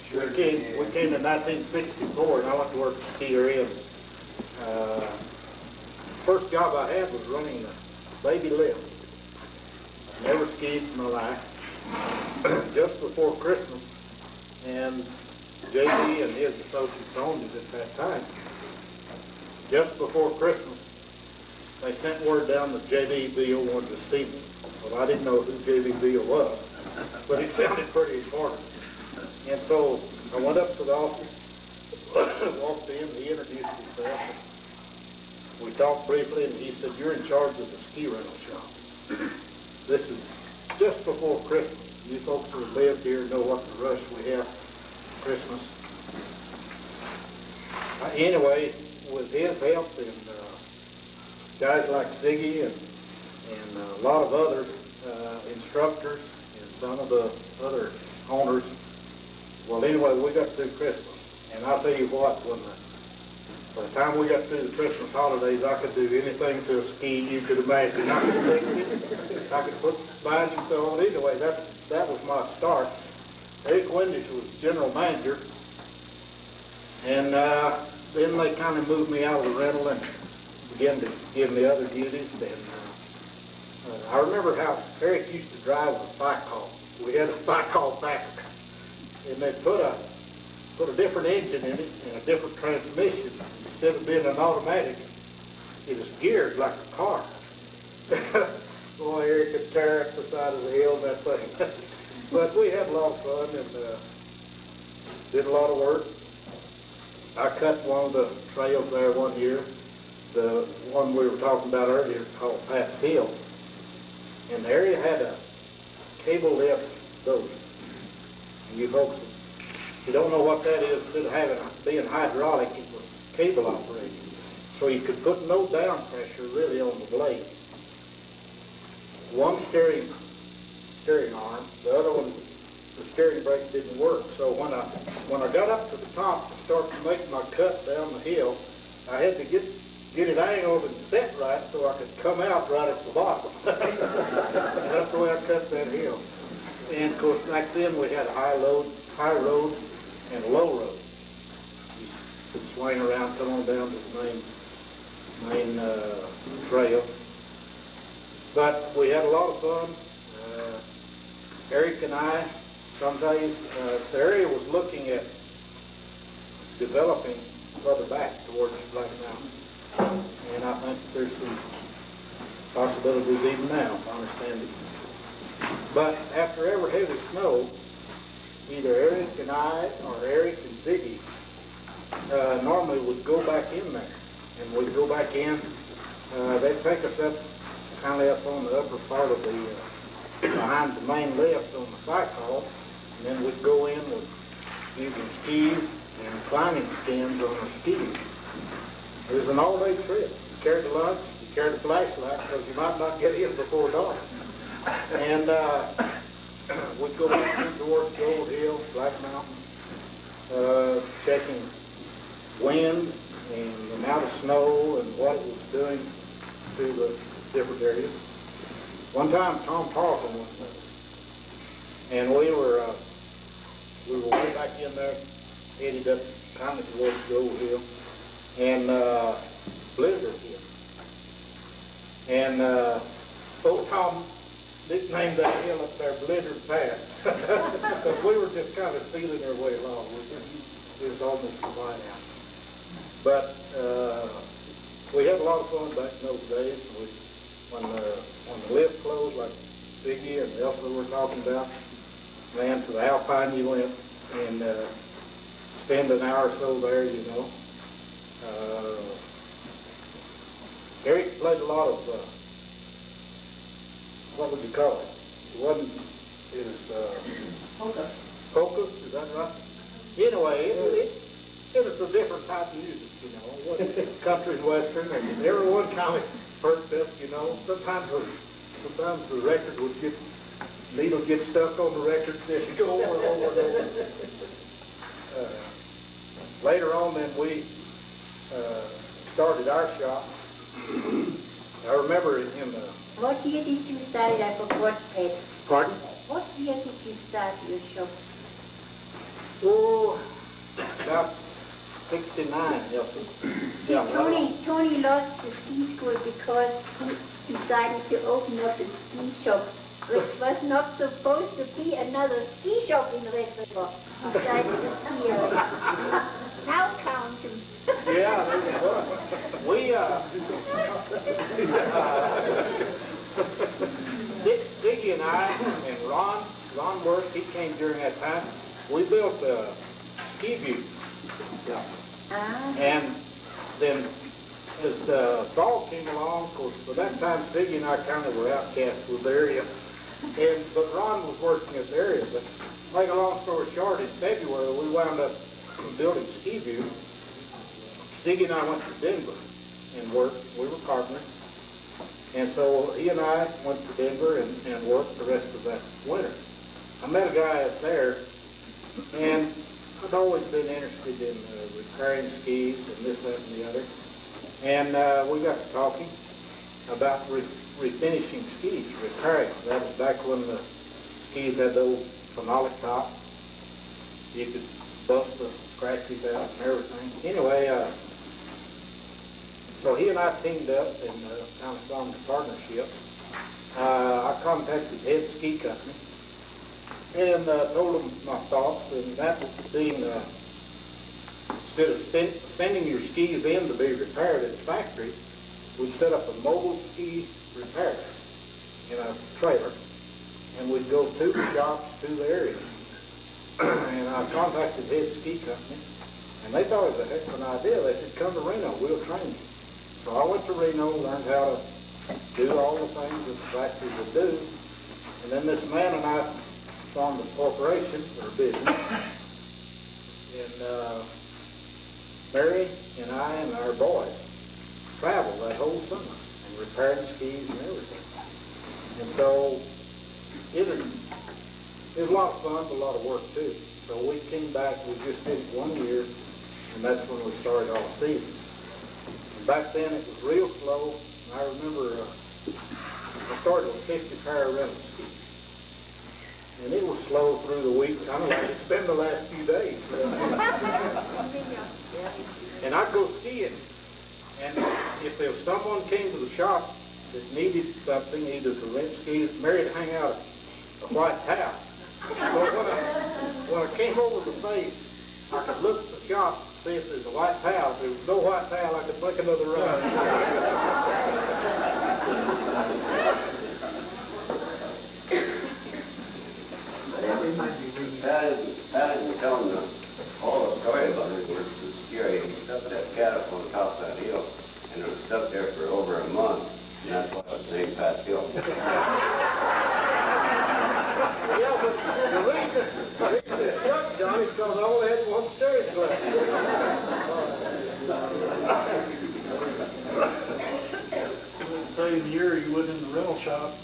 Sure. We came in 1964, and I went to work at Skier Inn. First job I had was running the baby lift. I never skied in my life. Just before Christmas, and JD and his associates owned it at that time. Just before Christmas, they sent word down that JD Beal wanted to see me. Well, I didn't know who JD Beal was, but he sounded pretty important. And so I went up to the office, walked in, he introduced himself. We talked briefly, and he said, "You're in charge of the ski rental shop. This is just before Christmas. You folks who have lived here know what the rush we have for Christmas." Anyway, with his help and guys like Sigi and a lot of others, instructors and some of the other owners, well, anyway, we got through Christmas. And I'll tell you what, by the time we got through the Christmas holidays, I could do anything to a ski you could imagine. I could fix it, I could put lines and so on. Anyway, that was my start. Eric Windisch was general manager, and then they kind of moved me out of the rental and began to give me other duties. And I remember how Eric used to drive a bike haul. We had a bike haul back, and they put a different engine in it and a different transmission. Instead of being an automatic, it was geared like a car. Boy, Eric could tear up the side of the hill, that thing. But we had a lot of fun and did a lot of work. I cut one of the trails there one year, the one we were talking about earlier called Pat's Hill. And the area had a cable lift dozer. And you folks, if you don't know what that is, instead of being hydraulic, it was cable operated. So you could put no down pressure really on the blade. One steering arm, the other one, the steering brake didn't work. So when I got up to the top to start to make my cut down the hill, I had to get it angled and set right so I could come out right at the bottom. That's the way I cut that hill. And of course, back then we had a high road, and a low road. You could swing around, come on down to the main trail. But we had a lot of fun. Eric and I, some days, the area was looking at developing further back towards Black Mountain. And I think there's some possibilities even now, if I understand it. But after every heavy snow, either Eric and I or Eric and Ziggy normally would go back in there. And we'd go back in. They'd take us up, kind of up on the upper part of the, behind the main lift on the bike haul. And then we'd go in with using skis and climbing skins on our skis. It was an all-day trip. You carried the lunch, you carried a flashlight, because you might not get in before dark. And we'd go back in towards Gold Hill, Black Mountain, checking wind and the amount of snow and what it was doing to the different areas. One time, Tom Parkin was there, and we were way back in there, headed up kind of towards Gold Hill, and blizzard hit. And old Tom nicknamed that hill up there Blizzard Pass, because we were just kind of feeling our way along. It was almost a white out. But we had a lot of fun back in those days. When the lift closed, like Sigi and Ilse were talking about, man, to the Alpine you went and spend an hour or so there, you know. Eric played a lot of, what would you call it? It was polka, is that right? Anyway, it was a different type of music, you know. It wasn't country and western, and everyone kind of perked up, you know. Sometimes the record would needle get stuck on the record, and you go over and over and over. Later on, then we started our shop. I remember in the... What year did you start? I forgot, Pat. Pardon? What year did you start your shop? Oh, about 69, Ilse. Yeah, Tony lost the ski school because he decided to open up a ski shop, which was not supposed to be another ski shop in Redriver, besides the ski area. Now count him. Yeah, there you go. Sigi and I and Ron worked, he came during that time. We built a ski view. Yeah. And then as the fall came along, of course, by that time Sigi and I kind of were outcast with the area. But Ron was working at the area. But to make a long story short, in February we wound up building ski view. Sigi and I went to Denver and worked. We were partners. And so he and I went to Denver and worked the rest of that winter. I met a guy up there, and I've always been interested in repairing skis and this, that, and the other. And we got to talking about refinishing skis, repairing them. That was back when the skis had the old phenolic top. You could bust the scratches out and everything. Anyway, so he and I teamed up and kind of formed a partnership. I contacted Head Ski Company and told them my thoughts, and that was being, instead of sending your skis in to be repaired at the factory, we set up a mobile ski repair in a trailer, and we'd go to the shops, to the area. And I contacted Head Ski Company, and they thought it was a heck of an idea. They said, come to Reno, we'll train you. So I went to Reno, learned how to do all the things that the factory would do, and then this man and I formed a corporation, or a business, and Mary and I and our boys traveled that whole summer and repaired skis and everything. And so it was a lot of fun, but a lot of work too. So we came back, we just finished 1 year, and that's when we started all season. And back then it was real slow, and I remember I started with 50 pair of rental skis. And it was slow through the week, kind of like it's been the last few days. And I'd go skiing, and if there was someone came to the shop that needed something, either to rent skis, Mary would hang out a white towel. So when I came over the face, I could look at the shop, see if there's a white towel. If there was no white towel, I could flick another run. Pat was telling all the story about it was scary. He stuck that cat up on top of that hill, and it was stuck there for over a month, and that's why it was named Pat's Hill. Yeah, but the reason it stuck, John, is because I only had one steering left. Say the year you went in the rental shop,